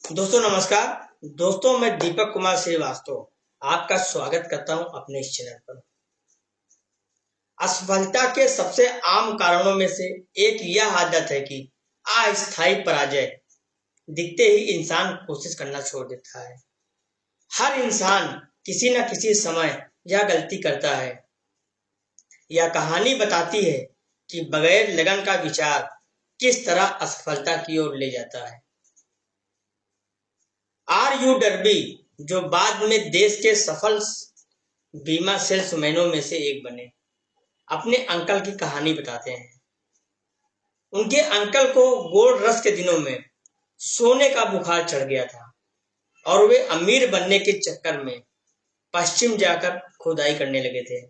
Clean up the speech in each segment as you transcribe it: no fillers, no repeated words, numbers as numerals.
दोस्तों नमस्कार। दोस्तों मैं दीपक कुमार श्रीवास्तव आपका स्वागत करता हूं अपने इस चैनल पर। असफलता के सबसे आम कारणों में से एक यह आदत है कि अस्थायी पराजय दिखते ही इंसान कोशिश करना छोड़ देता है। हर इंसान किसी न किसी समय यह गलती करता है। यह कहानी बताती है कि बगैर लगन का विचार किस तरह असफलता की ओर ले जाता है। आर.यू. डर्बी, जो बाद में देश के सफल बीमा सेल्समैनों में से एक बने, अपने अंकल की कहानी बताते हैं। उनके अंकल को गोल्ड रश के दिनों में सोने का बुखार चढ़ गया था और वे अमीर बनने के चक्कर में पश्चिम जाकर खुदाई करने लगे थे।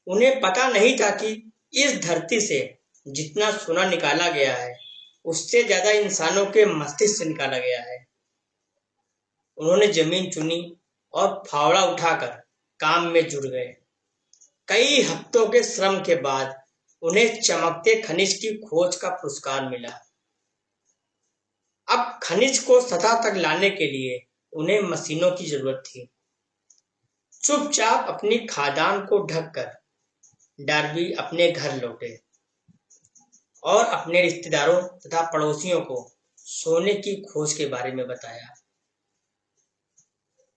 उन्हें पता नहीं था कि इस धरती से जितना सोना निकाला गया है, उससे ज्यादा इंसानों के मस्तिष्क से निकाला गया है। उन्होंने जमीन चुनी और फावड़ा उठाकर काम में जुट गए। कई हफ्तों के श्रम के बाद उन्हें चमकते खनिज की खोज का पुरस्कार मिला। अब खनिज को सतह तक लाने के लिए उन्हें मशीनों की जरूरत थी। चुपचाप अपनी खादान को ढककर डार्बी अपने घर लौटे और अपने रिश्तेदारों तथा पड़ोसियों को सोने की खोज के बारे में बताया।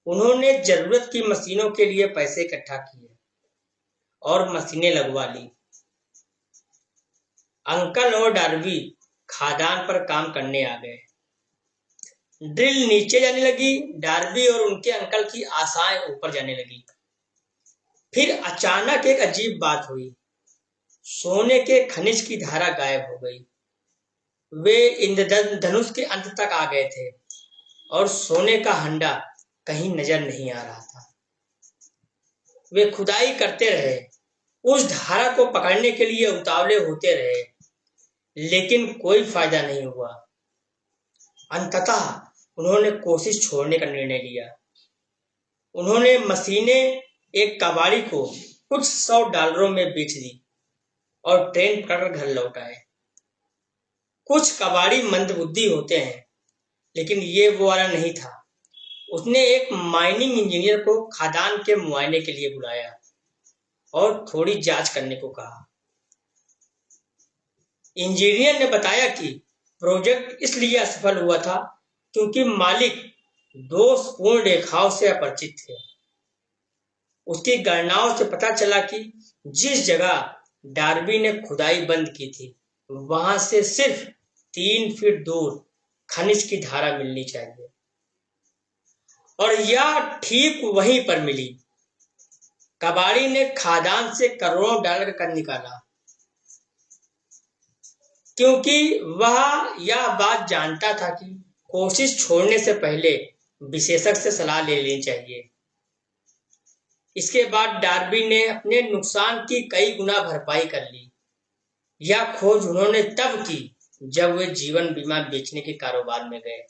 उन्होंने जरूरत की मशीनों के लिए पैसे इकट्ठा किए और मशीनें लगवा ली। अंकल और डार्बी खादान पर काम करने आ गए। ड्रिल नीचे जाने लगी। डार्बी और उनके अंकल की आशाएं ऊपर जाने लगी। फिर अचानक एक अजीब बात हुई। सोने के खनिज की धारा गायब हो गई। वे इंद्रधनुष के अंत तक आ गए थे और सोने का हंडा कहीं नजर नहीं आ रहा था। वे खुदाई करते रहे, उस धारा को पकड़ने के लिए उतावले होते रहे, लेकिन कोई फायदा नहीं हुआ। अंततः उन्होंने कोशिश छोड़ने का निर्णय लिया। उन्होंने मशीनें एक कबाड़ी को कुछ $100 में बेच दी और ट्रेन पकड़कर घर लौट आए। कुछ कबाड़ी मंदबुद्धि होते हैं, लेकिन ये वो वाला नहीं था। उसने एक माइनिंग इंजीनियर को खदान के मुआयने के लिए बुलाया और थोड़ी जांच करने को कहा। इंजीनियर ने बताया कि प्रोजेक्ट इसलिए असफल हुआ था क्योंकि मालिक दोषपूर्ण रेखाओं से अपरिचित थे। उसकी गणनाओं से पता चला कि जिस जगह डार्बी ने खुदाई बंद की थी, वहां से सिर्फ 3 फीट दूर खनिज की धारा मिलनी चाहिए, और यह ठीक वहीं पर मिली। कबाड़ी ने खादान से करोड़ों डॉलर का निकाला, क्योंकि वह यह बात जानता था कि कोशिश छोड़ने से पहले विशेषज्ञ से सलाह ले लेनी चाहिए। इसके बाद डार्बी ने अपने नुकसान की कई गुना भरपाई कर ली। यह खोज उन्होंने तब की जब वे जीवन बीमा बेचने के कारोबार में गए।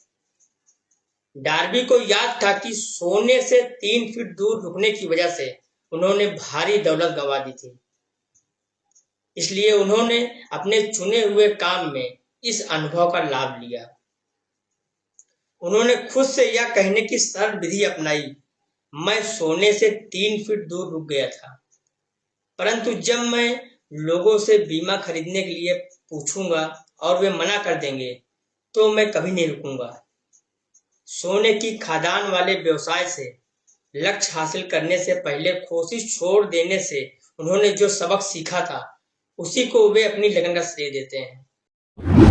डार्बी को याद था कि सोने से 3 फीट दूर रुकने की वजह से उन्होंने भारी दौलत गंवा दी थी। इसलिए उन्होंने अपने चुने हुए काम में इस अनुभव का लाभ लिया। उन्होंने खुद से यह कहने की सरल विधि अपनाई, मैं सोने से 3 फीट दूर रुक गया था, परंतु जब मैं लोगों से बीमा खरीदने के लिए पूछूंगा और वे मना कर देंगे, तो मैं कभी नहीं रुकूंगा। सोने की खादान वाले व्यवसाय से लक्ष्य हासिल करने से पहले कोशिश छोड़ देने से उन्होंने जो सबक सीखा था, उसी को वे अपनी लगन का श्रेय देते हैं।